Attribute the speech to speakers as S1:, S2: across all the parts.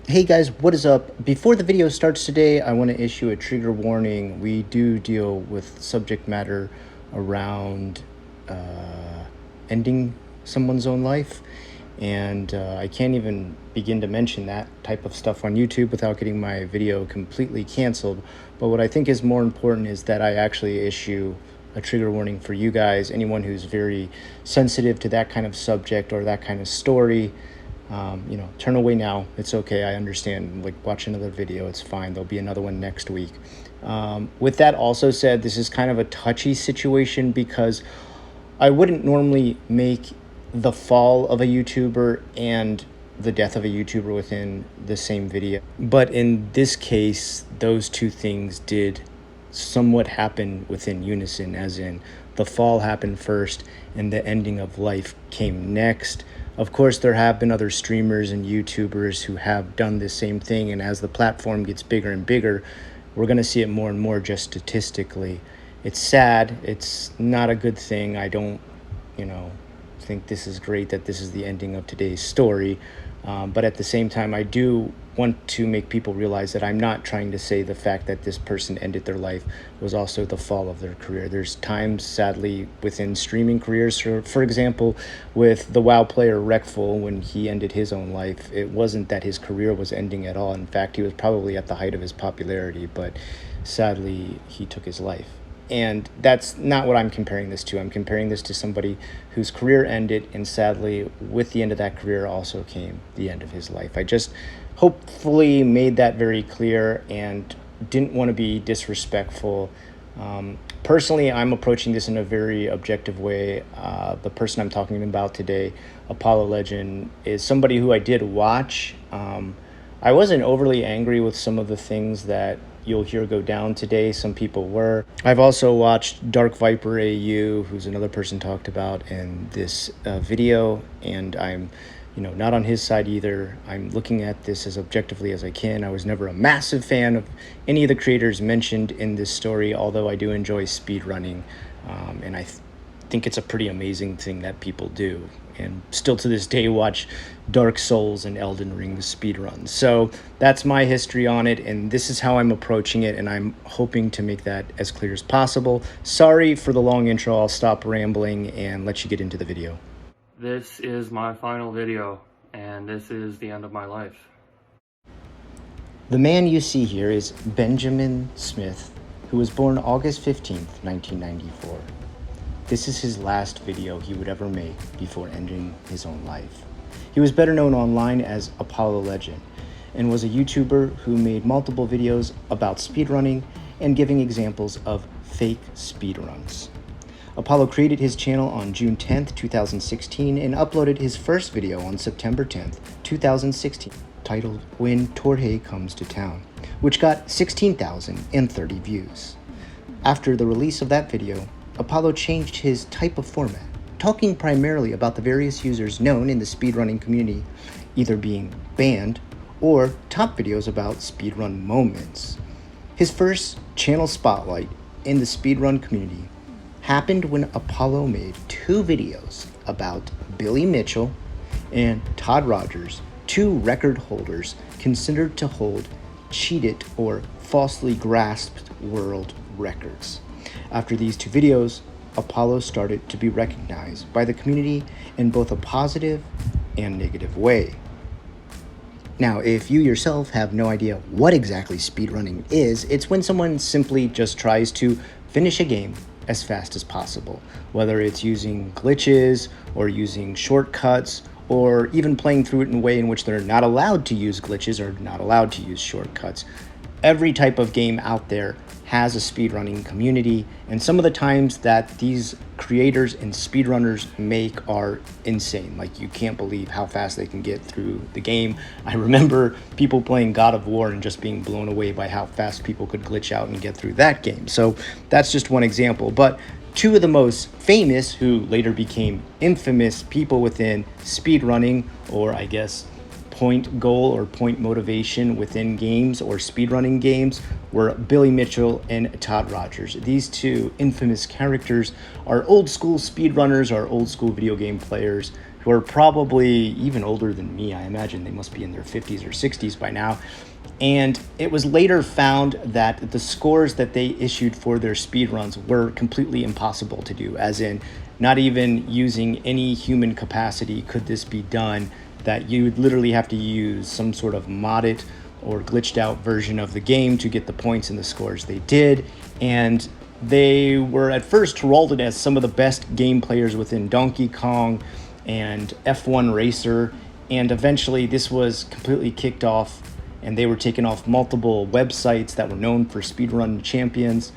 S1: Hey guys, what is up? Before the video starts today, I want to issue a trigger warning. We do deal with subject matter around ending someone's own life, and I can't even begin to mention that type of stuff on YouTube without getting my video completely canceled. But what I think is more important is that I actually issue a trigger warning for you guys, anyone who's very sensitive to that kind of subject or that kind of story. Turn away now. It's okay. I understand. Like, watch another video. It's fine. There'll be another one next week. With that also said, this is kind of a touchy situation because I wouldn't normally make the fall of a YouTuber and the death of a YouTuber within the same video. But in this case, those two things did somewhat happen within unison, as in the fall happened first and the ending of life came next. Of course, there have been other streamers and YouTubers who have done the same thing, and as the platform gets bigger and bigger, we're going to see it more and more just statistically. It's sad. It's not a good thing. I don't, think this is great that this is the ending of today's story. But at the same time, I do want to make people realize that I'm not trying to say the fact that this person ended their life was also the fall of their career. There's times, sadly, within streaming careers, for example, with the WoW player Wreckful, when he ended his own life, it wasn't that his career was ending at all. In fact, he was probably at the height of his popularity, but sadly, he took his life. And that's not what I'm comparing this to. I'm comparing this to somebody whose career ended, and sadly, with the end of that career also came the end of his life. I just hopefully made that very clear and didn't want to be disrespectful. Personally, I'm approaching this in a very objective way. The person I'm talking about today, Apollo Legend, is somebody who I did watch. I wasn't overly angry with some of the things that you'll hear go down today. Some people were. I've also watched DarkViperAU, who's another person talked about in this video, and I'm not on his side either. I'm looking at this as objectively as I can. I was never a massive fan of any of the creators mentioned in this story, although I do enjoy speedrunning, and I think it's a pretty amazing thing that people do, and still to this day watch Dark Souls and Elden Ring speedruns. So that's my history on it, and this is how I'm approaching it, and I'm hoping to make that as clear as possible. Sorry for the long intro. I'll stop rambling and let you get into the video.
S2: This is my final video, and this is the end of my life.
S1: The man you see here is Benjamin Smith, who was born August 15th, 1994. This is his last video he would ever make before ending his own life. He was better known online as Apollo Legend and was a YouTuber who made multiple videos about speedrunning and giving examples of fake speedruns. Apollo created his channel on June 10th, 2016 and uploaded his first video on September 10th, 2016, titled When Torhei Comes to Town, which got 16,030 views. After the release of that video, Apollo changed his type of format, talking primarily about the various users known in the speedrunning community either being banned or top videos about speedrun moments. His first channel spotlight in the speedrun community happened when Apollo made two videos about Billy Mitchell and Todd Rogers, two record holders considered to hold cheated or falsely grasped world records. After these two videos, Apollo started to be recognized by the community in both a positive and negative way. Now, if you yourself have no idea what exactly speedrunning is, it's when someone simply just tries to finish a game as fast as possible, whether it's using glitches or using shortcuts or even playing through it in a way in which they're not allowed to use glitches or not allowed to use shortcuts. Every type of game out there has a speedrunning community, and some of the times that these creators and speedrunners make are insane. Like, you can't believe how fast they can get through the game. I remember people playing God of War and just being blown away by how fast people could glitch out and get through that game. So that's just one example. But two of the most famous, who later became infamous people within speedrunning, or I guess point goal or point motivation within games or speedrunning games, were Billy Mitchell and Todd Rogers. These two infamous characters are old school speedrunners, or old school video game players, who who are probably even older than me. I imagine they must be in their 50s or 60s by now. And it was later found that the scores that they issued for their speedruns were completely impossible to do, as in not even using any human capacity could this be done, that you would literally have to use some sort of modded or glitched out version of the game to get the points and the scores they did. And they were at first heralded as some of the best game players within Donkey Kong and F1 Racer, and eventually this was completely kicked off and they were taken off multiple websites that were known for speedrun champions.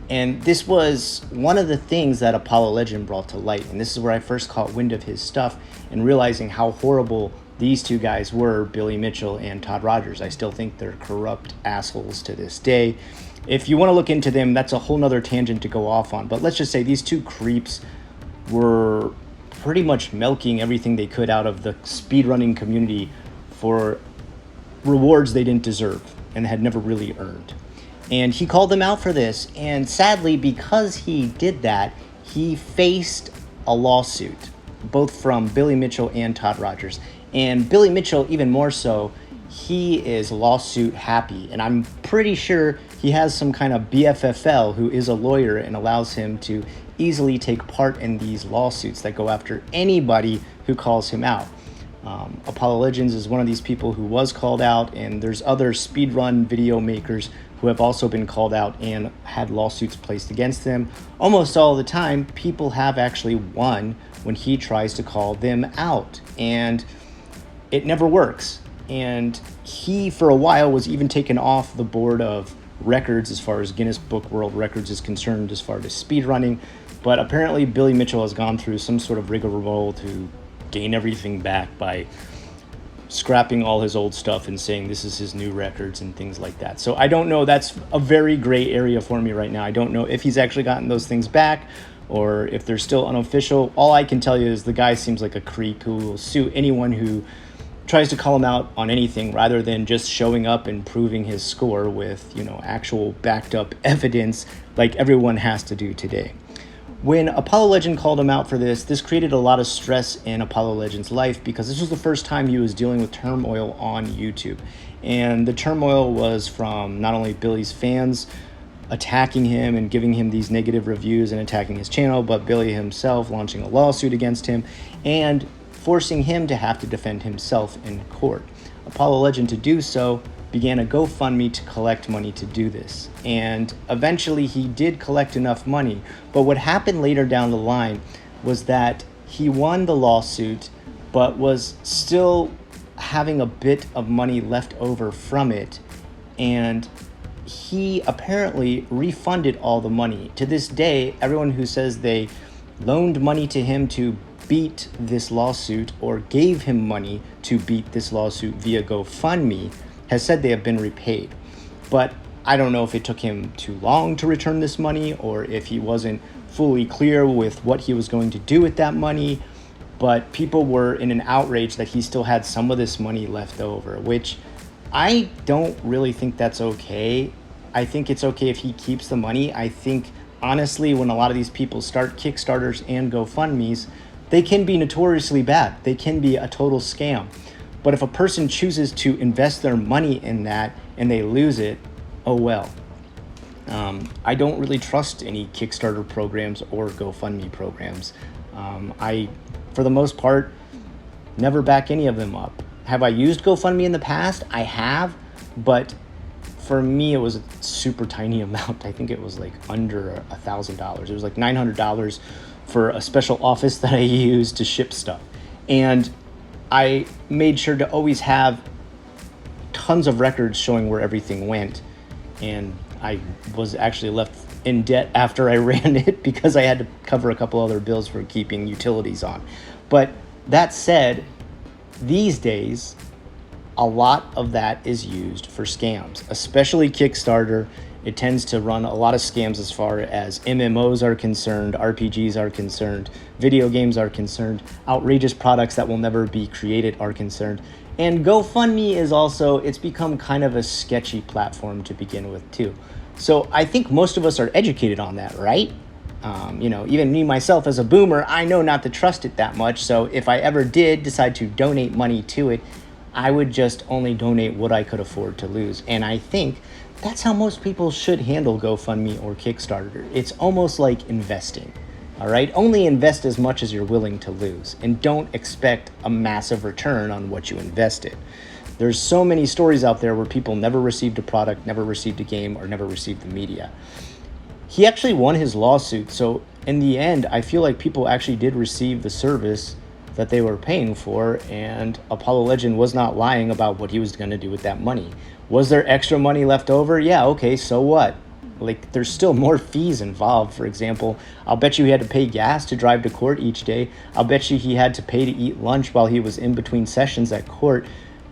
S1: And this was one of the things that Apollo Legend brought to light, and this is where I first caught wind of his stuff and realizing how horrible these two guys were, Billy Mitchell and Todd Rogers. I still think they're corrupt assholes to this day. If you want to look into them, that's a whole nother tangent to go off on, but let's just say these two creeps were pretty much milking everything they could out of the speedrunning community for rewards they didn't deserve and had never really earned. And he called them out for this, and sadly, because he did that, he faced a lawsuit, both from Billy Mitchell and Todd Rogers. And Billy Mitchell, even more so, he is lawsuit happy, and I'm pretty sure he has some kind of BFFL who is a lawyer and allows him to easily take part in these lawsuits that go after anybody who calls him out. Apollo Legends is one of these people who was called out, and there's other speedrun video makers who have also been called out and had lawsuits placed against them. Almost all the time, people have actually won when he tries to call them out, and it never works. And he, for a while, was even taken off the board of records as far as Guinness Book World Records is concerned, as far as speedrunning. But apparently Billy Mitchell has gone through some sort of rigmarole to gain everything back by scrapping all his old stuff and saying this is his new records and things like that. So I don't know. That's a very gray area for me right now. I don't know if he's actually gotten those things back or if they're still unofficial. All I can tell you is the guy seems like a creep who will sue anyone who tries to call him out on anything rather than just showing up and proving his score with, actual backed up evidence like everyone has to do today. When Apollo Legend called him out for this created a lot of stress in Apollo Legend's life because this was the first time he was dealing with turmoil on YouTube. And the turmoil was from not only Billy's fans attacking him and giving him these negative reviews and attacking his channel, but Billy himself launching a lawsuit against him and forcing him to have to defend himself in court. Apollo Legend, to do so, began a GoFundMe to collect money to do this. And eventually he did collect enough money. But what happened later down the line was that he won the lawsuit, but was still having a bit of money left over from it. And he apparently refunded all the money. To this day, everyone who says they loaned money to him to beat this lawsuit or gave him money to beat this lawsuit via GoFundMe has said they have been repaid. But I don't know if it took him too long to return this money or if he wasn't fully clear with what he was going to do with that money. But people were in an outrage that he still had some of this money left over, which I don't really think that's okay. I think it's okay if he keeps the money. I think, honestly, when a lot of these people start Kickstarters and GoFundMes, they can be notoriously bad. They can be a total scam. But if a person chooses to invest their money in that and they lose it, oh well. I don't really trust any Kickstarter programs or GoFundMe programs. I, for the most part, never back any of them up. Have I used GoFundMe in the past? I have, but for me, it was a super tiny amount. I think it was like under $1,000. It was like $900 for a special office that I used to ship stuff. And I made sure to always have tons of records showing where everything went. And I was actually left in debt after I ran it because I had to cover a couple other bills for keeping utilities on. But that said, these days, a lot of that is used for scams, especially Kickstarter. It tends to run a lot of scams as far as MMOs are concerned, RPGs are concerned, video games are concerned, outrageous products that will never be created are concerned. And GoFundMe is also, it's become kind of a sketchy platform to begin with too. So I think most of us are educated on that, right? Even me myself as a boomer, I know not to trust it that much. So if I ever did decide to donate money to it, I would just only donate what I could afford to lose. And I think that's how most people should handle GoFundMe or Kickstarter. It's almost like investing. All right, only invest as much as you're willing to lose, and don't expect a massive return on what you invested. There's so many stories out there where people never received a product, never received a game, or never received the media. He actually won his lawsuit, so in the end, I feel like people actually did receive the service that they were paying for, and Apollo Legend was not lying about what he was going to do with that money. Was there extra money left over? Yeah, okay, so what? Like, there's still more fees involved. For example, I'll bet you he had to pay gas to drive to court each day. I'll bet you he had to pay to eat lunch while he was in between sessions at court.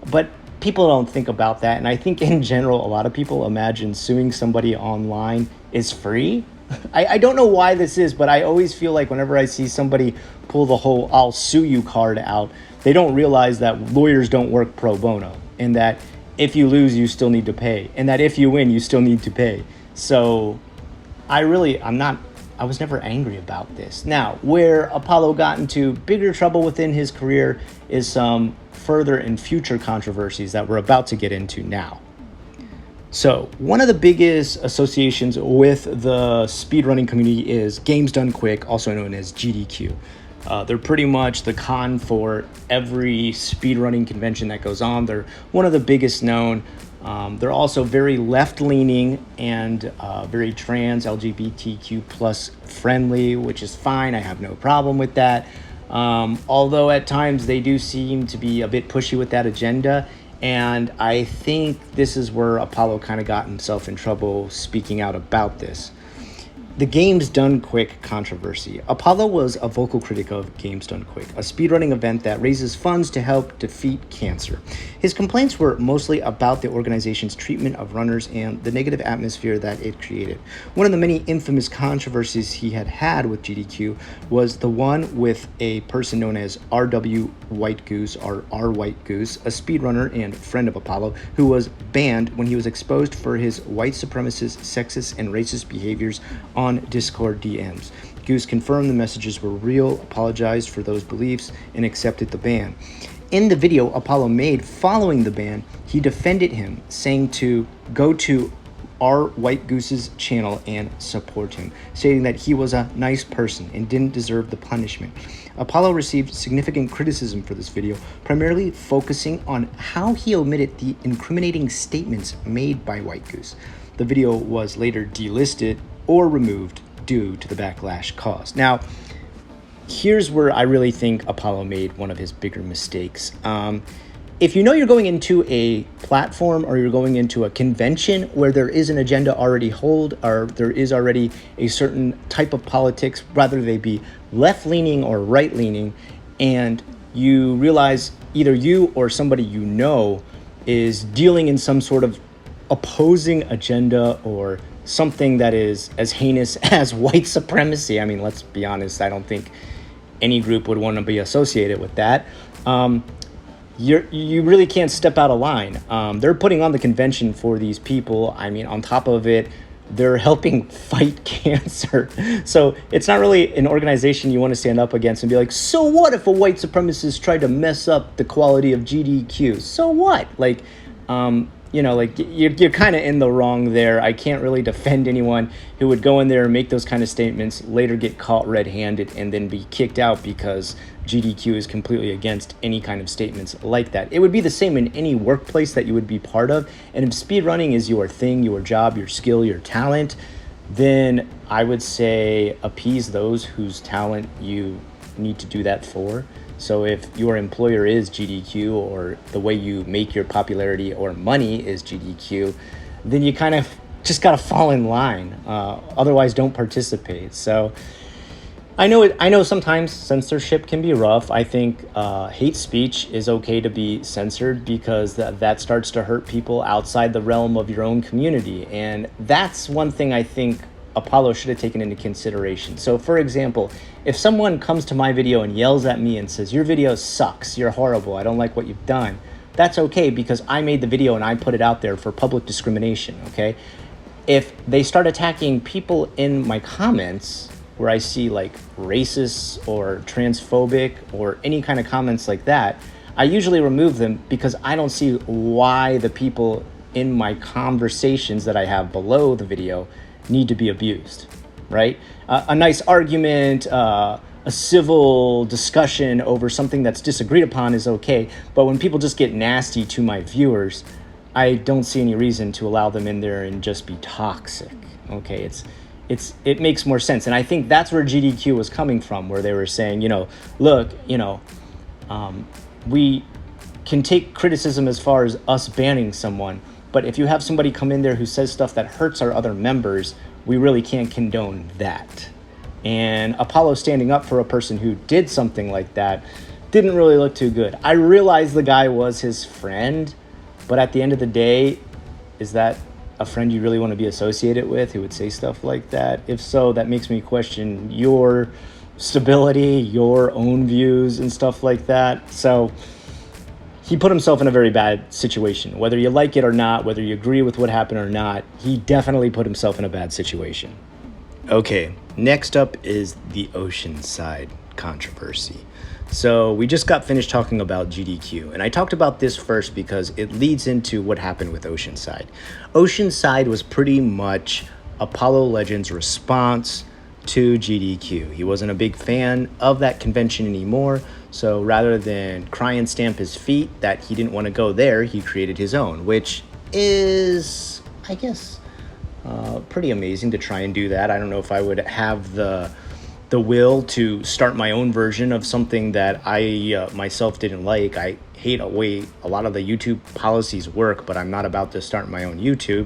S1: But people don't think about that. And I think in general, a lot of people imagine suing somebody online is free. I don't know why this is, but I always feel like whenever I see somebody pull the whole "I'll sue you" card out, they don't realize that lawyers don't work pro bono, and that if you lose, you still need to pay, and that if you win, you still need to pay. So I was never angry about this. Now, where Apollo got into bigger trouble within his career is some further and future controversies that we're about to get into now. So one of the biggest associations with the speedrunning community is Games Done Quick, also known as GDQ. They're pretty much the con for every speedrunning convention that goes on. They're one of the biggest known. They're also very left-leaning and very trans, LGBTQ plus friendly, which is fine. I have no problem with that. Although at times they do seem to be a bit pushy with that agenda. And I think this is where Apollo kind of got himself in trouble speaking out about this. The Games Done Quick controversy. Apollo was a vocal critic of Games Done Quick, a speedrunning event that raises funds to help defeat cancer. His complaints were mostly about the organization's treatment of runners and the negative atmosphere that it created. One of the many infamous controversies he had had with GDQ was the one with a person known as RW White Goose, or R White Goose, a speedrunner and friend of Apollo, who was banned when he was exposed for his white supremacist, sexist, and racist behaviors on Discord DMs. Goose confirmed the messages were real, apologized for those beliefs, and accepted the ban. In the video Apollo made following the ban, he defended him, saying to go to R White Goose's channel and support him, stating that he was a nice person and didn't deserve the punishment. Apollo received significant criticism for this video, primarily focusing on how he omitted the incriminating statements made by White Goose. The video was later delisted or removed due to the backlash caused. Now, here's where I really think Apollo made one of his bigger mistakes. If you know you're going into a platform or you're going into a convention where there is an agenda already hold, or there is already a certain type of politics, whether they be left-leaning or right-leaning, and you realize either you or somebody you know is dealing in some sort of opposing agenda or something that is as heinous as white supremacy. I mean, let's be honest, I don't think any group would want to be associated with that. You really can't step out of line. They're putting on the convention for these people. I mean, on top of it, they're helping fight cancer. So it's not really an organization you want to stand up against and be like, so what if a white supremacist tried to mess up the quality of GDQ? So what? Like, you're kind of in the wrong there. I can't really defend anyone who would go in there and make those kind of statements, later get caught red-handed, and then be kicked out because GDQ is completely against any kind of statements like that. It would be the same in any workplace that you would be part of. And if speedrunning is your thing, your job, your skill, your talent, then I would say appease those whose talent you need to do that for. So if your employer is GDQ, or the way you make your popularity or money is GDQ, then you kind of just got to fall in line. Otherwise, don't participate. So I know sometimes censorship can be rough. I think hate speech is okay to be censored because that starts to hurt people outside the realm of your own community. And that's one thing I think Apollo should have taken into consideration. So for example, if someone comes to my video and yells at me and says, your video sucks, you're horrible, I don't like what you've done, that's okay because I made the video and I put it out there for public discrimination, okay? If they start attacking people in my comments, where I see like racist or transphobic or any kind of comments like that, I usually remove them because I don't see why the people in my conversations that I have below the video need to be abused, right? A nice argument, a civil discussion over something that's disagreed upon is okay, but when people just get nasty to my viewers, I don't see any reason to allow them in there and just be toxic. Okay, it makes more sense, and I think that's where GDQ was coming from, where they were saying, look, we can take criticism as far as us banning someone, but if you have somebody come in there who says stuff that hurts our other members, we really can't condone that. And Apollo standing up for a person who did something like that didn't really look too good. I realized the guy was his friend, but at the end of the day, is that a friend you really want to be associated with who would say stuff like that? If so, that makes me question your stability, your own views and stuff like that. So he put himself in a very bad situation. Whether you like it or not, whether you agree with what happened or not, he definitely put himself in a bad situation. Okay, next up is the Oceanside controversy. So we just got finished talking about GDQ, and I talked about this first because it leads into what happened with Oceanside. Oceanside was pretty much Apollo Legends' response to GDQ. He wasn't a big fan of that convention anymore, so rather than cry and stamp his feet that he didn't want to go there, he created his own, which is, I guess, pretty amazing to try and do that. I don't know if I would have the will to start my own version of something that I myself didn't like. I hate a way a lot of the YouTube policies work, but I'm not about to start my own YouTube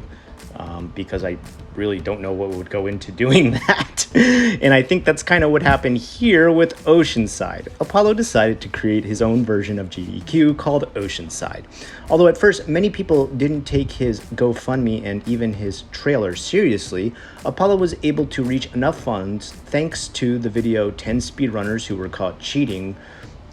S1: because I really don't know what would go into doing that. And I think that's kind of what happened here with Oceanside. Apollo decided to create his own version of GDQ called Oceanside. Although at first many people didn't take his GoFundMe and even his trailer seriously, Apollo was able to reach enough funds thanks to the video 10 speedrunners who were caught cheating,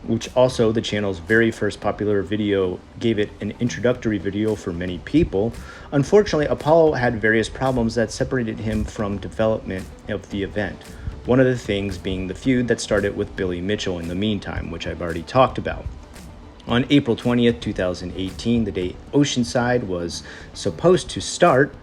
S1: which also the channel's very first popular video gave it an introductory video for many people. Unfortunately, Apollo had various problems that separated him from development of the event. One of the things being the feud that started with Billy Mitchell in the meantime, which I've already talked about. On April 20th, 2018, the day Oceanside was supposed to start,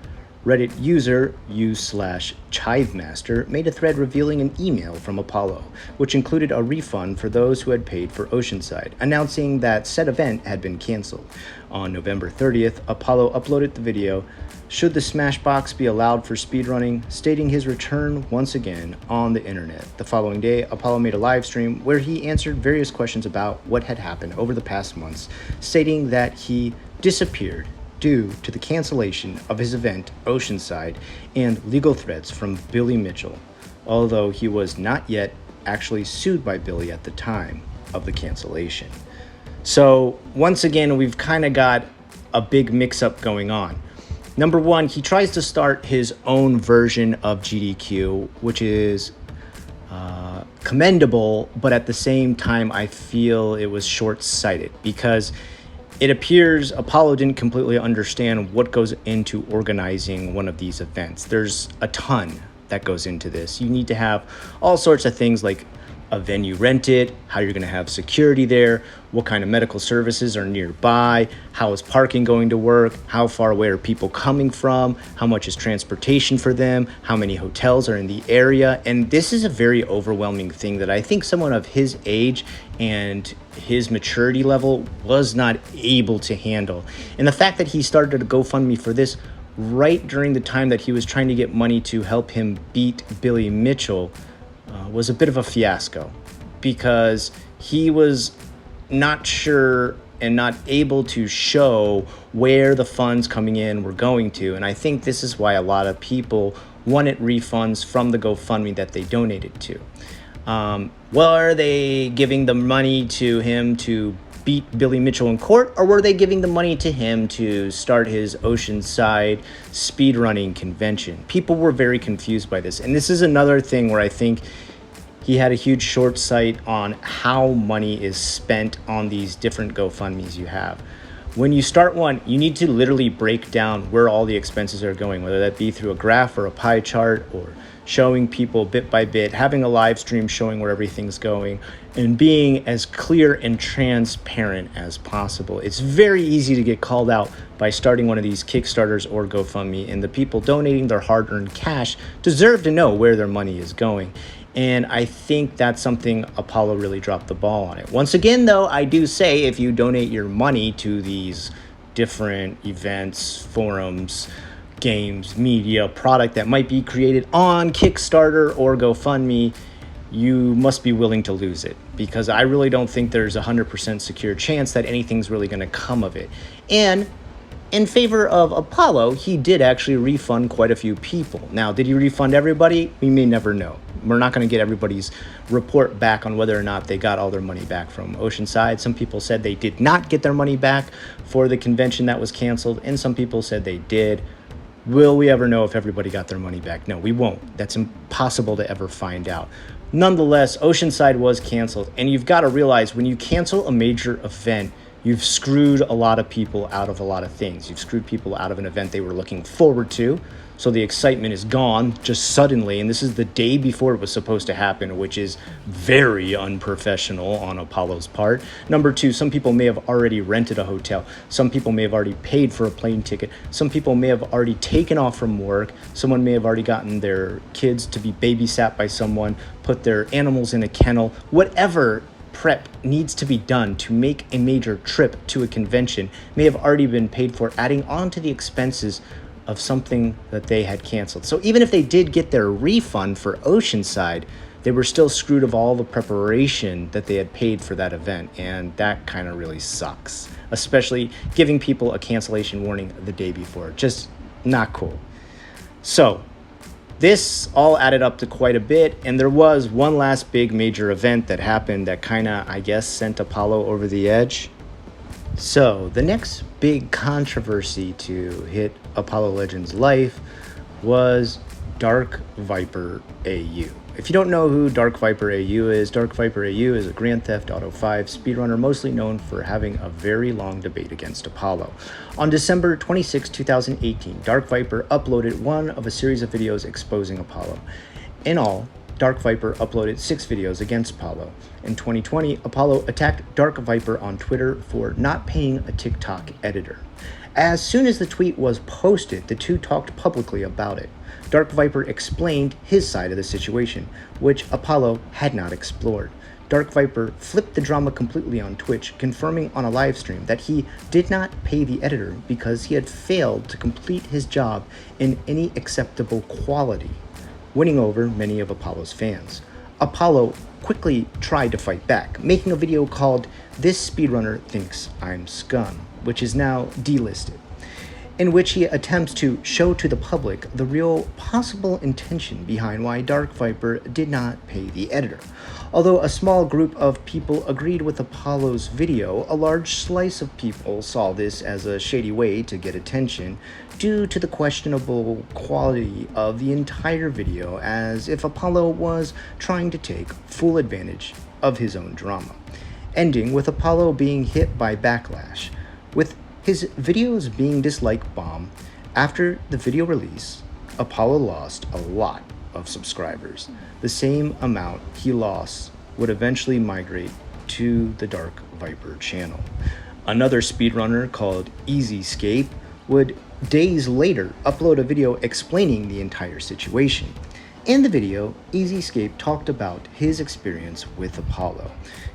S1: Reddit user u/chivemaster made a thread revealing an email from Apollo, which included a refund for those who had paid for Oceanside, announcing that said event had been canceled. On November 30th, Apollo uploaded the video, "Should the Smashbox be allowed for speedrunning?" stating his return once again on the internet. The following day, Apollo made a live stream where he answered various questions about what had happened over the past months, stating that he disappeared due to the cancellation of his event, Oceanside, and legal threats from Billy Mitchell, although he was not yet actually sued by Billy at the time of the cancellation. So once again, we've kind of got a big mix-up going on. Number one, he tries to start his own version of GDQ, which is commendable, but at the same time, I feel it was short-sighted because it appears Apollo didn't completely understand what goes into organizing one of these events. There's a ton that goes into this. You need to have all sorts of things like a venue rented, how you're going to have security there, what kind of medical services are nearby, how is parking going to work, how far away are people coming from, how much is transportation for them, how many hotels are in the area. And this is a very overwhelming thing that I think someone of his age and his maturity level was not able to handle. And the fact that he started a GoFundMe for this right during the time that he was trying to get money to help him beat Billy Mitchell was a bit of a fiasco because he was not sure and not able to show where the funds coming in were going to. And I think this is why a lot of people wanted refunds from the GoFundMe that they donated to. Were they giving the money to him to beat Billy Mitchell in court, or were they giving the money to him to start his Oceanside speedrunning convention? People were very confused by this. And this is another thing where I think he had a huge short sight on how money is spent on these different GoFundMes you have. when you start one, you need to literally break down where all the expenses are going, whether that be through a graph or a pie chart, or showing people bit by bit, having a live stream showing where everything's going, and being as clear and transparent as possible. It's very easy to get called out by starting one of these Kickstarters or GoFundMe, and the people donating their hard-earned cash deserve to know where their money is going. And I think that's something Apollo really dropped the ball on it. Once again, though, I do say if you donate your money to these different events, forums, games, media, product that might be created on Kickstarter or GoFundMe, you must be willing to lose it, because I really don't think there's a 100% secure chance that anything's really going to come of it. And in favor of Apollo, he did actually refund quite a few people. Now, did he refund everybody? We may never know. We're not going to get everybody's report back on whether or not they got all their money back from Oceanside. Some people said they did not get their money back for the convention that was canceled, and some people said they did. Will we ever know if everybody got their money back? No, we won't. That's impossible to ever find out. Nonetheless, Oceanside was canceled, and you've got to realize when you cancel a major event, you've screwed a lot of people out of a lot of things. You've screwed people out of an event they were looking forward to, so the excitement is gone just suddenly, and this is the day before it was supposed to happen, which is very unprofessional on Apollo's part. Number two, some people may have already rented a hotel. Some people may have already paid for a plane ticket. Some people may have already taken off from work. Someone may have already gotten their kids to be babysat by someone, put their animals in a kennel. Whatever prep needs to be done to make a major trip to a convention may have already been paid for, adding on to the expenses of something that they had canceled. So even if they did get their refund for Oceanside, they were still screwed of all the preparation that they had paid for that event, and that kind of really sucks, especially giving people a cancellation warning the day before. Just not cool. So this all added up to quite a bit, and there was one last big major event that happened that kind of, I guess, sent Apollo over the edge. So the next big controversy to hit Apollo Legends' life was DarkViperAU. If you don't know who DarkViperAU is a Grand Theft Auto 5 speedrunner mostly known for having a very long debate against Apollo. On December 26, 2018, DarkViper uploaded one of a series of videos exposing Apollo. In all, DarkViper uploaded 6 videos against Apollo. In 2020, Apollo attacked DarkViper on Twitter for not paying a TikTok editor. As soon as the tweet was posted, the two talked publicly about it. DarkViper explained his side of the situation, which Apollo had not explored. DarkViper flipped the drama completely on Twitch, confirming on a live stream that he did not pay the editor because he had failed to complete his job in any acceptable quality, winning over many of Apollo's fans. Apollo quickly tried to fight back, making a video called "This Speedrunner Thinks I'm Scum," which is now delisted, in which he attempts to show to the public the real possible intention behind why DarkViper did not pay the editor. Although a small group of people agreed with Apollo's video, a large slice of people saw this as a shady way to get attention due to the questionable quality of the entire video, as if Apollo was trying to take full advantage of his own drama, ending with Apollo being hit by backlash, with his videos being disliked bomb. After the video release, Apollo lost a lot of subscribers. The same amount he lost would eventually migrate to the DarkViper channel. Another speedrunner called EasyScape would days later upload a video explaining the entire situation. In the video, EasyScape talked about his experience with Apollo,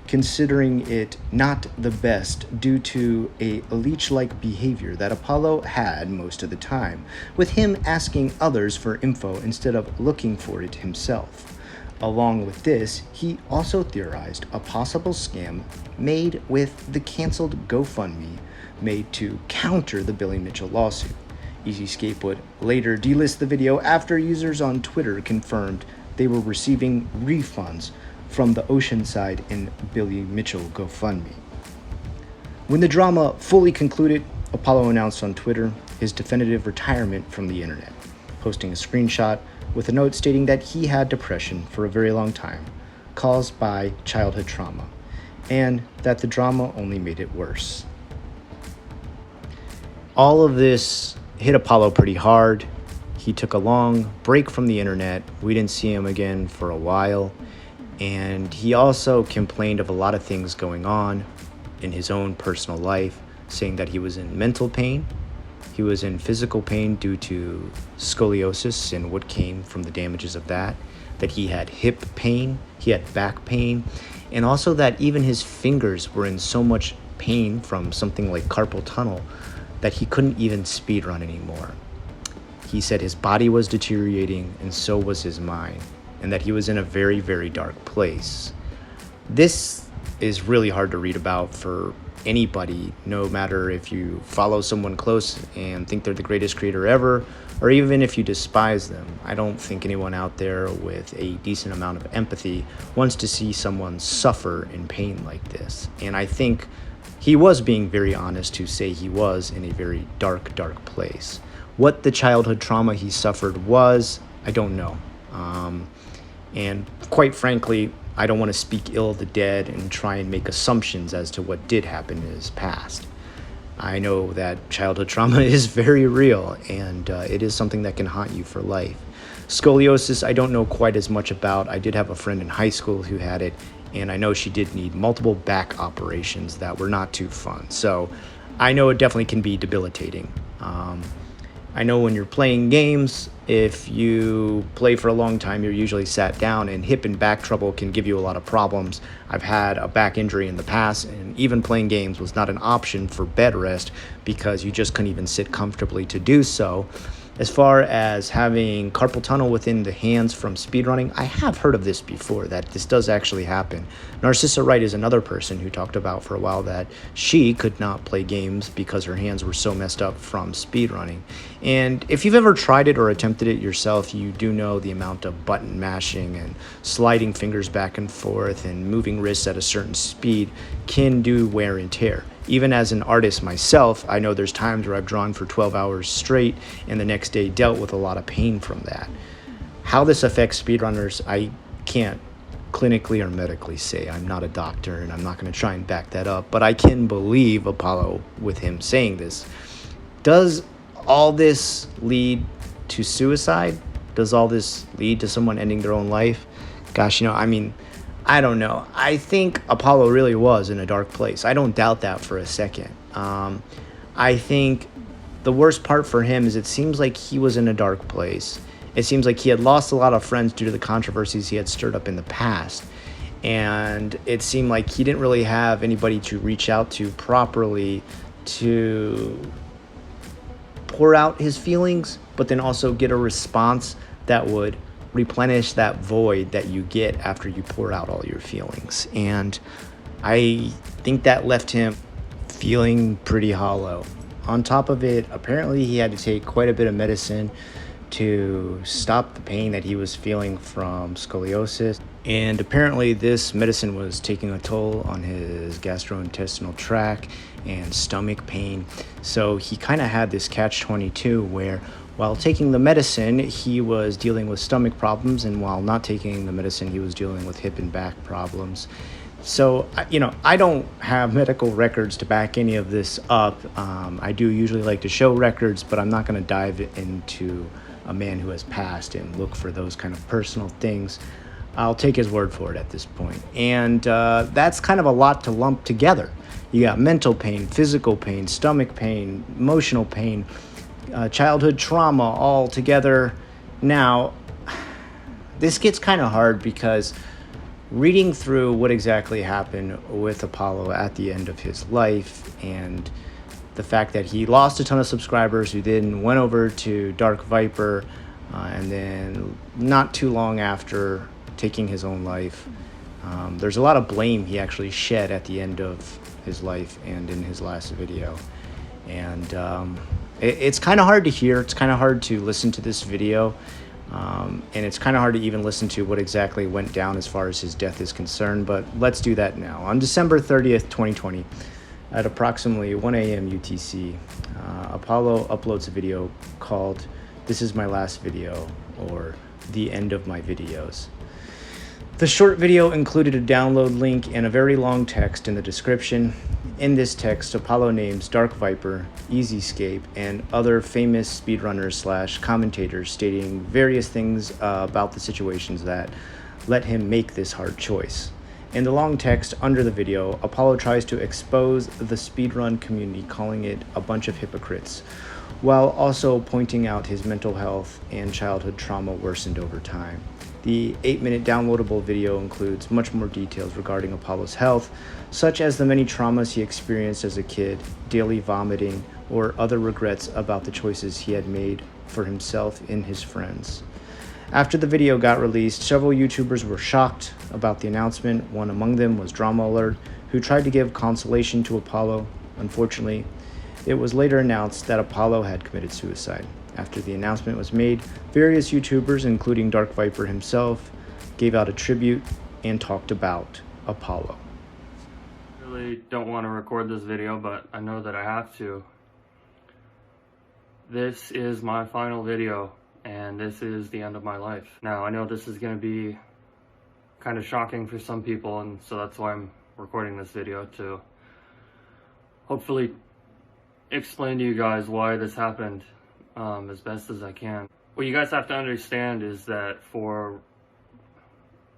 S1: considering it not the best due to a leech-like behavior that Apollo had most of the time, with him asking others for info instead of looking for it himself. Along with this, he also theorized a possible scam made with the canceled GoFundMe made to counter the Billy Mitchell lawsuit. EasyScape would later delist the video after users on Twitter confirmed they were receiving refunds from the Oceanside and Billy Mitchell GoFundMe. When the drama fully concluded, Apollo announced on Twitter his definitive retirement from the internet, posting a screenshot with a note stating that he had depression for a very long time, caused by childhood trauma, and that the drama only made it worse. All of this hit Apollo pretty hard. He took a long break from the internet. We didn't see him again for a while. And he also complained of a lot of things going on in his own personal life, saying that he was in mental pain, he was in physical pain due to scoliosis and what came from the damages of that he had hip pain, he had back pain, and also that even his fingers were in so much pain from something like carpal tunnel that he couldn't even speedrun anymore. He said his body was deteriorating and so was his mind, and that he was in a very, very dark place. This is really hard to read about for anybody, no matter if you follow someone close and think they're the greatest creator ever, or even if you despise them. I don't think anyone out there with a decent amount of empathy wants to see someone suffer in pain like this. And I think he was being very honest to say he was in a very dark, dark place. What the childhood trauma he suffered was, I don't know. And quite frankly, I don't want to speak ill of the dead and try and make assumptions as to what did happen in his past. I know that childhood trauma is very real, and it is something that can haunt you for life. Scoliosis, I don't know quite as much about. I did have a friend in high school who had it, and I know she did need multiple back operations that were not too fun. So I know it definitely can be debilitating. I know when you're playing games, if you play for a long time, you're usually sat down, and hip and back trouble can give you a lot of problems. I've had a back injury in the past, and even playing games was not an option for bed rest because you just couldn't even sit comfortably to do so. As far as having carpal tunnel within the hands from speedrunning, I have heard of this before, that this does actually happen. Narcissa Wright is another person who talked about for a while that she could not play games because her hands were so messed up from speedrunning. And if you've ever tried it or attempted it yourself, you do know the amount of button mashing and sliding fingers back and forth and moving wrists at a certain speed can do wear and tear. Even as an artist myself, I know there's times where I've drawn for 12 hours straight and the next day dealt with a lot of pain from that. How this affects speedrunners, I can't clinically or medically say. I'm not a doctor and I'm not going to try and back that up, but I can believe Apollo with him saying this. Does all this lead to suicide? Does all this lead to someone ending their own life? Gosh, I don't know. I think Apollo really was in a dark place. I don't doubt that for a second. I think the worst part for him is it seems like he was in a dark place. It seems like he had lost a lot of friends due to the controversies he had stirred up in the past. And it seemed like he didn't really have anybody to reach out to properly to pour out his feelings, but then also get a response that would replenish that void that you get after you pour out all your feelings. And I think that left him feeling pretty hollow. On top of it, apparently he had to take quite a bit of medicine to stop the pain that he was feeling from scoliosis. And apparently this medicine was taking a toll on his gastrointestinal tract and stomach pain. So he kind of had this catch-22 where while taking the medicine, he was dealing with stomach problems, and while not taking the medicine, he was dealing with hip and back problems. So, I don't have medical records to back any of this up. I do usually like to show records, but I'm not going to dive into a man who has passed and look for those kind of personal things. I'll take his word for it at this point. And that's kind of a lot to lump together. You got mental pain, physical pain, stomach pain, emotional pain, childhood trauma all together. Now, this gets kind of hard because reading through what exactly happened with Apollo at the end of his life and the fact that he lost a ton of subscribers who then went over to Dark Viper and then not too long after taking his own life, there's a lot of blame he actually shed at the end of his life and in his last video. And it's kind of hard to hear. It's kind of hard to listen to this video. And it's kind of hard to even listen to what exactly went down as far as his death is concerned. But let's do that now. On December 30th, 2020, at approximately 1 a.m. UTC, Apollo uploads a video called "This is my last video" or "The End of My Videos." The short video included a download link and a very long text in the description. In this text, Apollo names Dark Viper, Easyscape, and other famous speedrunners / commentators stating various things about the situations that let him make this hard choice. In the long text under the video, Apollo tries to expose the speedrun community, calling it a bunch of hypocrites, while also pointing out his mental health and childhood trauma worsened over time. The 8-minute downloadable video includes much more details regarding Apollo's health, such as the many traumas he experienced as a kid, daily vomiting, or other regrets about the choices he had made for himself and his friends. After the video got released, several YouTubers were shocked about the announcement. One among them was Drama Alert, who tried to give consolation to Apollo. Unfortunately, it was later announced that Apollo had committed suicide. After the announcement was made, various YouTubers, including Dark Viper himself, gave out a tribute and talked about Apollo.
S2: I really don't want to record this video, but I know that I have to. This is my final video, and this is the end of my life. Now, I know this is going to be kind of shocking for some people, and so that's why I'm recording this video, to hopefully explain to you guys why this happened as best as I can. What you guys have to understand is that for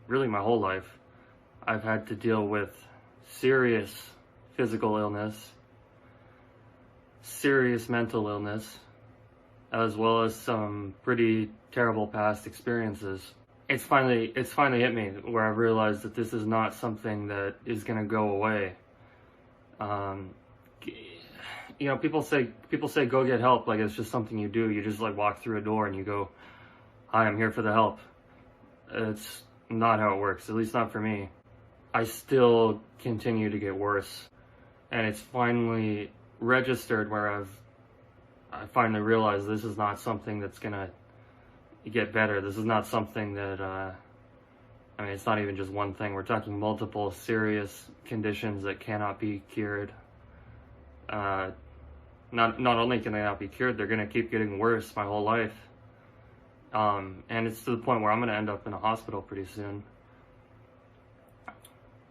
S2: really my whole life, I've had to deal with serious physical illness, serious mental illness, as well as some pretty terrible past experiences. It's finally hit me where I've realized that this is not something that is going to go away. You know, people say go get help like it's just something you do. You just like walk through a door and you go, "Hi, I'm here for the help." It's not how it works, at least not for me. I still continue to get worse, and it's finally registered where I finally realized this is not something that's gonna get better. This is not something that I mean, it's not even just one thing. We're talking multiple serious conditions that cannot be cured. Not only can they not be cured, they're going to keep getting worse my whole life. And it's to the point where I'm going to end up in a hospital pretty soon.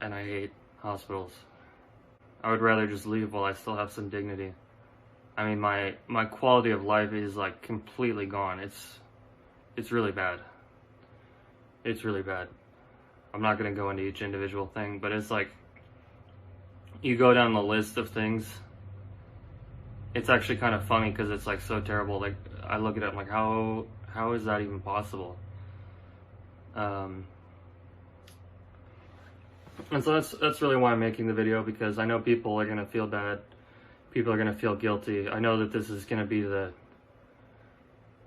S2: And I hate hospitals. I would rather just leave while I still have some dignity. I mean, my quality of life is like completely gone. It's really bad. It's really bad. I'm not going to go into each individual thing, but it's like, you go down the list of things. It's actually kind of funny because it's like so terrible. Like, I look at it, I'm like, how is that even possible? And so that's really why I'm making the video, because I know people are going to feel bad. People are going to feel guilty. I know that this is going to be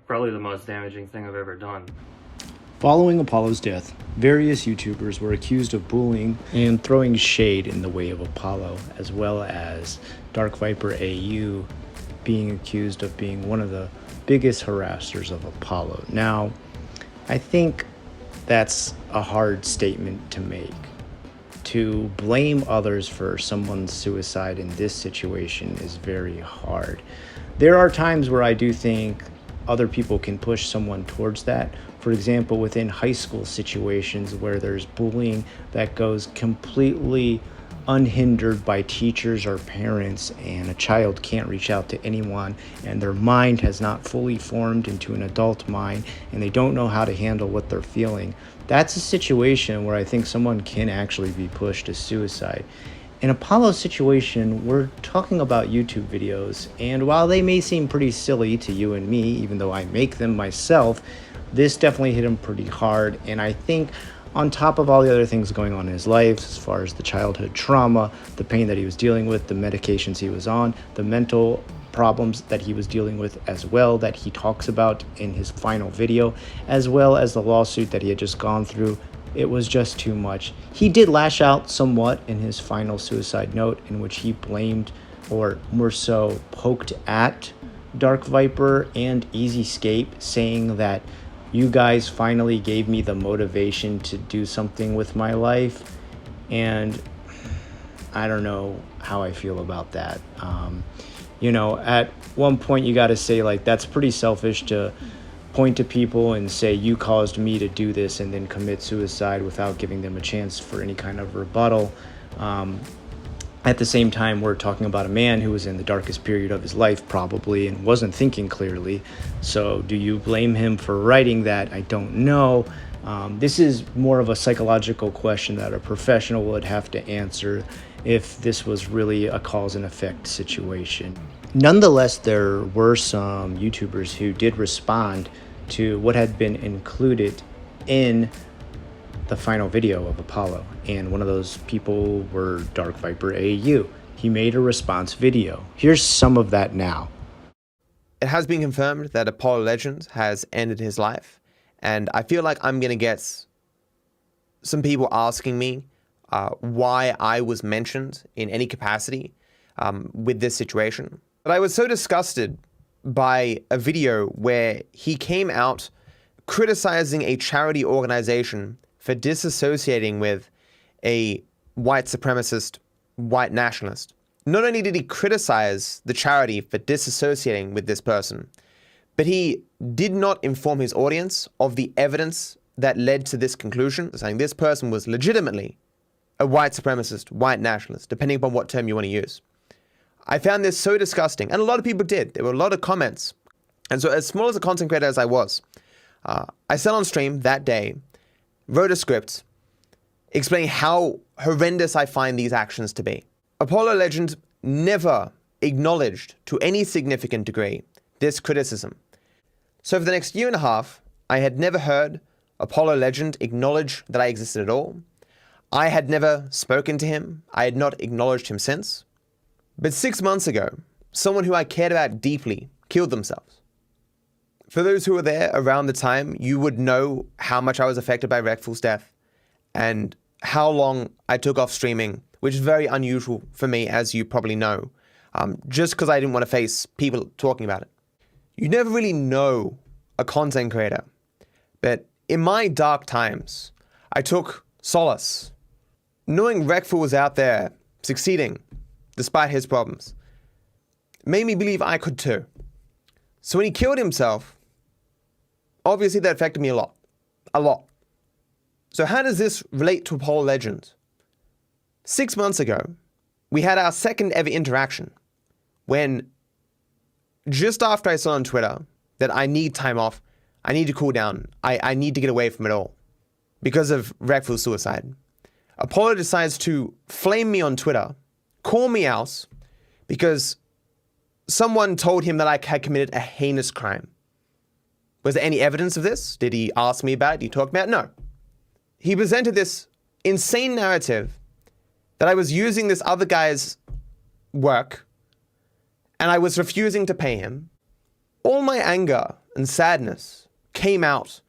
S2: probably the most damaging thing I've ever done.
S1: Following Apollo's death, various YouTubers were accused of bullying and throwing shade in the way of Apollo, as well as DarkViperAU being accused of being one of the biggest harassers of Apollo. Now, I think that's a hard statement to make. To blame others for someone's suicide in this situation is very hard. There are times where I do think other people can push someone towards that. For example, within high school situations where there's bullying that goes completely unhindered by teachers or parents, and a child can't reach out to anyone, and their mind has not fully formed into an adult mind, and they don't know how to handle what they're feeling. That's a situation where I think someone can actually be pushed to suicide. In Apollo's situation, we're talking about YouTube videos, and while they may seem pretty silly to you and me, even though I make them myself, this definitely hit him pretty hard. And I think on top of all the other things going on in his life, as far as the childhood trauma, the pain that he was dealing with, the medications he was on, the mental problems that he was dealing with as well, that he talks about in his final video, as well as the lawsuit that he had just gone through, it was just too much. He did lash out somewhat in his final suicide note, in which he blamed, or more so poked at, Dark Viper and Easyscape, saying that you guys finally gave me the motivation to do something with my life. And I don't know how I feel about that. You know, at one point you got to say, like, that's pretty selfish to point to people and say, you caused me to do this, and then commit suicide without giving them a chance for any kind of rebuttal. At the same time, we're talking about a man who was in the darkest period of his life, probably, and wasn't thinking clearly. So do you blame him for writing that? I don't know. This is more of a psychological question that a professional would have to answer if this was really a cause and effect situation. Nonetheless, there were some YouTubers who did respond to what had been included in the final video of Apollo, and one of those people were DarkViperAU. He made a response video. Here's some of that now.
S3: It has been confirmed that Apollo Legend has ended his life, and I feel like I'm going to get some people asking me why I was mentioned in any capacity with this situation. But I was so disgusted by a video where he came out criticizing a charity organization for disassociating with a white supremacist, white nationalist. Not only did he criticize the charity for disassociating with this person, but he did not inform his audience of the evidence that led to this conclusion, saying this person was legitimately a white supremacist, white nationalist, depending upon what term you want to use. I found this so disgusting, and a lot of people did. There were a lot of comments. And so as small as a content creator as I was, I said on stream that day, wrote a script explaining how horrendous I find these actions to be. Apollo Legend never acknowledged to any significant degree this criticism. So for the next year and a half, I had never heard Apollo Legend acknowledge that I existed at all. I had never spoken to him. I had not acknowledged him since. But 6 months ago, someone who I cared about deeply killed themselves. For those who were there around the time, you would know how much I was affected by Rekful's death and how long I took off streaming, which is very unusual for me, as you probably know, just because I didn't want to face people talking about it. You never really know a content creator, but in my dark times, I took solace knowing Rekful was out there succeeding despite his problems. It made me believe I could too. So when he killed himself, obviously that affected me a lot. A lot. So how does this relate to Apollo Legend? 6 months ago, we had our second ever interaction when, just after I saw on Twitter that I need time off, I need to cool down, I need to get away from it all because of Rekful's suicide, Apollo decides to flame me on Twitter, call me out because someone told him that I had committed a heinous crime. Was there any evidence of this? Did he ask me about it? Did he talk about it? No. He presented this insane narrative that I was using this other guy's work and I was refusing to pay him. All my anger and sadness came out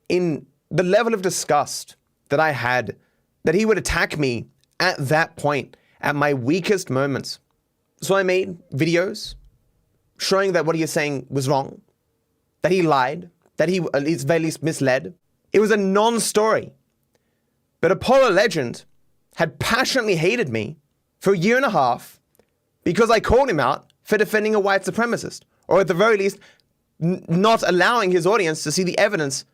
S3: in the level of disgust that I had that he would attack me at that point, at my weakest moments. So I made videos showing that what he was saying was wrong, that he lied, that he at least very least misled. It was a non-story. But Apollo Legend had passionately hated me for a year and a half because I called him out for defending a white supremacist, or at the very least, not allowing his audience to see the evidence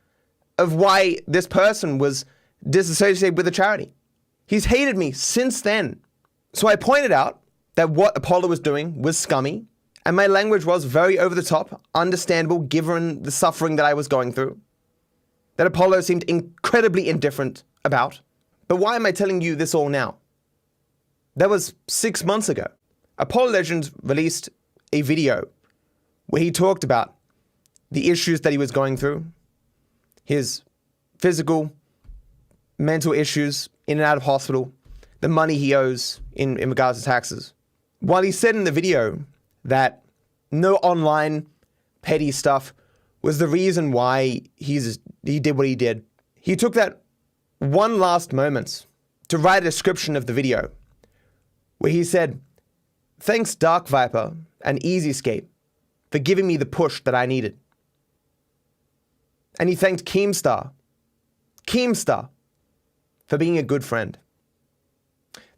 S3: of why this person was disassociated with the charity. He's hated me since then. So I pointed out that what Apollo was doing was scummy, and my language was very over the top, understandable given the suffering that I was going through, that Apollo seemed incredibly indifferent about. But why am I telling you this all now? That was 6 months ago. Apollo Legend released a video where he talked about the issues that he was going through, his physical, mental issues in and out of hospital, the money he owes in regards to taxes. While he said in the video that no online petty stuff was the reason why he did what he did, he took that one last moment to write a description of the video where he said, "Thanks Dark Viper and Easyscape for giving me the push that I needed." And he thanked Keemstar for being a good friend.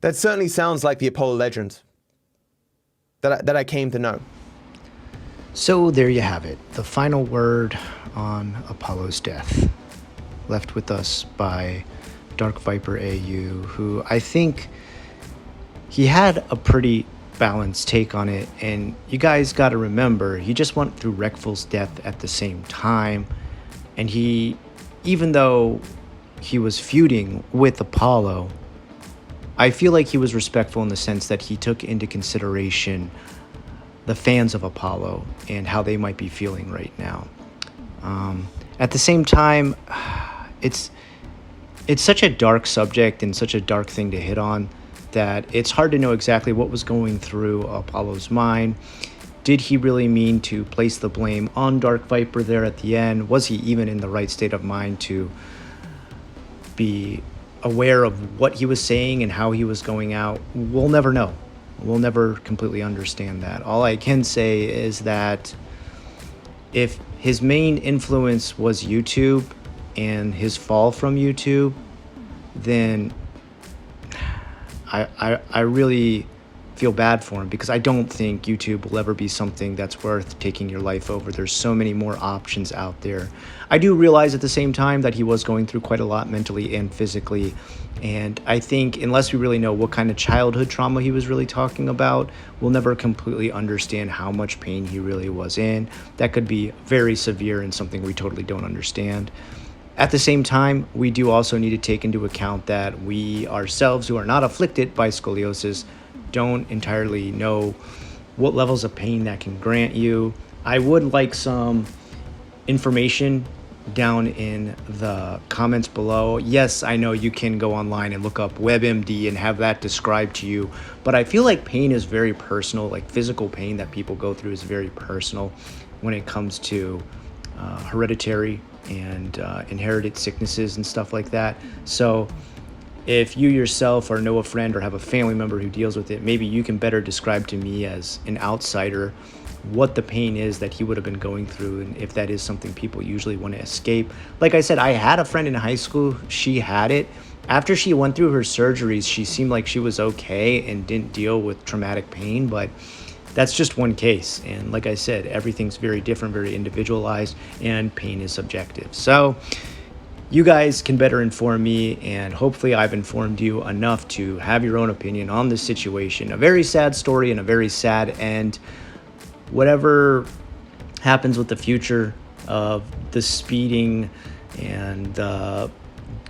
S3: That certainly sounds like the Apollo Legend that I came to know.
S1: So there you have it, the final word on Apollo's death, left with us by DarkViperAU, who I think he had a pretty balanced take on it. And you guys got to remember, he just went through Rekful's death at the same time. And he, even though he was feuding with Apollo, I feel like he was respectful in the sense that he took into consideration the fans of Apollo and how they might be feeling right now. At the same time, it's such a dark subject and such a dark thing to hit on that it's hard to know exactly what was going through Apollo's mind. Did he really mean to place the blame on Dark Viper there at the end? Was he even in the right state of mind to be aware of what he was saying and how he was going out? We'll never know. We'll never completely understand that. All I can say is that if his main influence was YouTube and his fall from YouTube, then I really feel bad for him, because I don't think YouTube will ever be something that's worth taking your life over. There's so many more options out there. I do realize at the same time that he was going through quite a lot mentally and physically, and I think unless we really know what kind of childhood trauma he was really talking about, we'll never completely understand how much pain he really was in. That could be very severe and something we totally don't understand. At the same time, we do also need to take into account that we ourselves, who are not afflicted by scoliosis, don't entirely know what levels of pain that can grant you. I would like some information down in the comments below. Yes, I know you can go online and look up WebMD and have that described to you, but I feel like pain is very personal. Like physical pain that people go through is very personal when it comes to hereditary and inherited sicknesses and stuff like that. So if you yourself or know a friend or have a family member who deals with it, maybe you can better describe to me as an outsider what the pain is that he would have been going through, and if that is something people usually want to escape. Like I said, I had a friend in high school, she had it. After she went through her surgeries, she seemed like she was okay and didn't deal with traumatic pain, but that's just one case. And like I said, everything's very different, very individualized, and pain is subjective. So you guys can better inform me, and hopefully I've informed you enough to have your own opinion on this situation. A very sad story and a very sad end. Whatever happens with the future of the speeding and the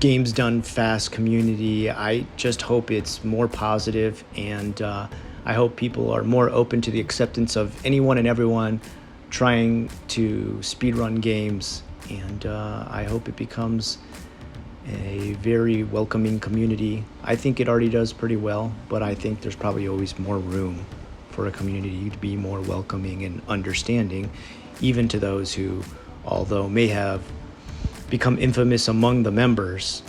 S1: games done fast community, I just hope it's more positive, and I hope people are more open to the acceptance of anyone and everyone trying to speedrun games. And I hope it becomes a very welcoming community. I think it already does pretty well, but I think there's probably always more room for a community to be more welcoming and understanding, even to those who, although may have become infamous among the members,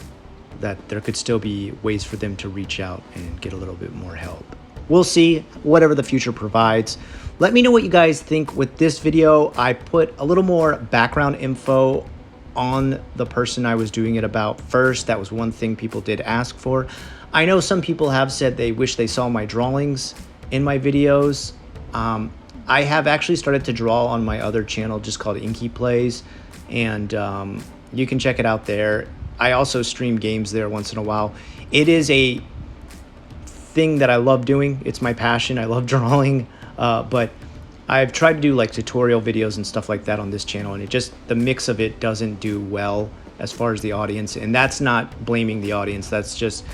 S1: that there could still be ways for them to reach out and get a little bit more help. We'll see, whatever the future provides. Let me know what you guys think with this video. I put a little more background info on the person I was doing it about first. That was one thing people did ask for. I know some people have said they wish they saw my drawings in my videos. I have actually started to draw on my other channel just called Inky Plays, and you can check it out there. I also stream games there once in a while. It is a thing that I love doing. It's my passion. I love drawing, but I've tried to do like tutorial videos and stuff like that on this channel, and it just, the mix of it doesn't do well as far as the audience, and that's not blaming the audience, that's just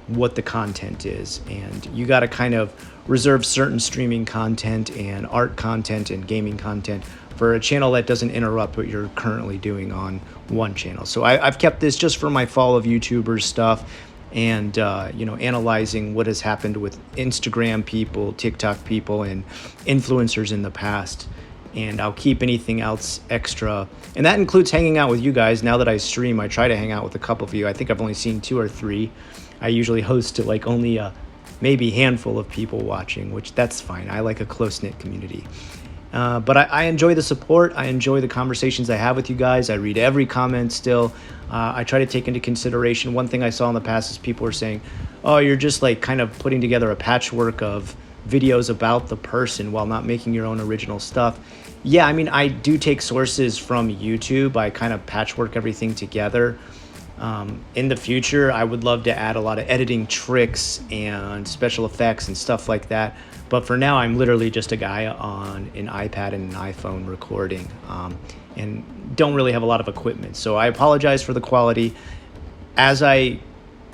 S1: what the content is. And you got to kind of reserve certain streaming content and art content and gaming content for a channel that doesn't interrupt what you're currently doing on one channel. So I've kept this just for my fall of YouTubers stuff, and you know, analyzing what has happened with Instagram people, TikTok people, and influencers in the past. And I'll keep anything else extra, and that includes hanging out with you guys. Now that I stream, I try to hang out with a couple of you. I think I've only seen 2 or 3. I usually host to like only a maybe handful of people watching, which that's fine. I like a close-knit community. But I enjoy the support. I enjoy the conversations I have with you guys. I read every comment still. I try to take into consideration. One thing I saw in the past is people were saying, oh, you're just like kind of putting together a patchwork of videos about the person while not making your own original stuff. Yeah, I mean, I do take sources from YouTube. I kind of patchwork everything together. In the future, I would love to add a lot of editing tricks and special effects and stuff like that. But for now, I'm literally just a guy on an iPad and an iPhone recording, and don't really have a lot of equipment. So I apologize for the quality. As I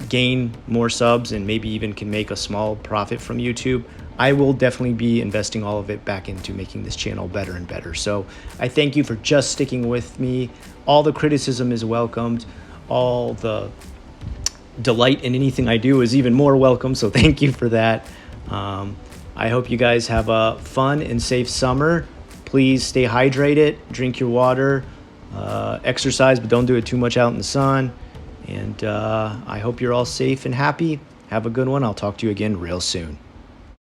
S1: gain more subs and maybe even can make a small profit from YouTube, I will definitely be investing all of it back into making this channel better and better. So I thank you for just sticking with me. All the criticism is welcomed. All the delight in anything I do is even more welcome. So thank you for that. I hope you guys have a fun and safe summer. Please stay hydrated, drink your water, exercise, but don't do it too much out in the sun. And I hope you're all safe and happy. Have a good one. I'll talk to you again real soon.